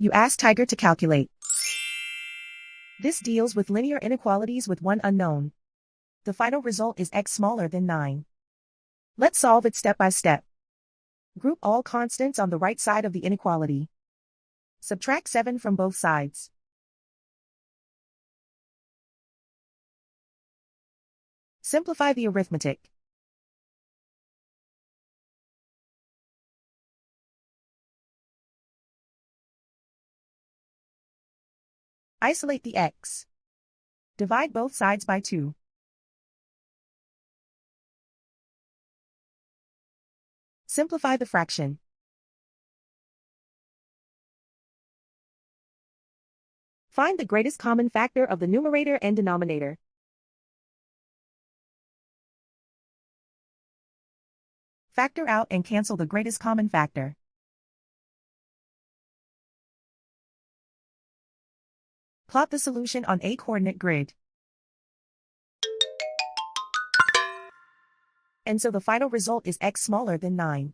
You ask Tiger to calculate. This deals with linear inequalities with one unknown. The final result is x smaller than 9. Let's solve it step by step. Group all constants on the right side of the inequality. Subtract 7 from both sides. Simplify the arithmetic. Isolate the x. Divide both sides by 2. Simplify the fraction. Find the greatest common factor of the numerator and denominator. Factor out and cancel the greatest common factor. Plot the solution on a coordinate grid. And so the final result is x smaller than 9.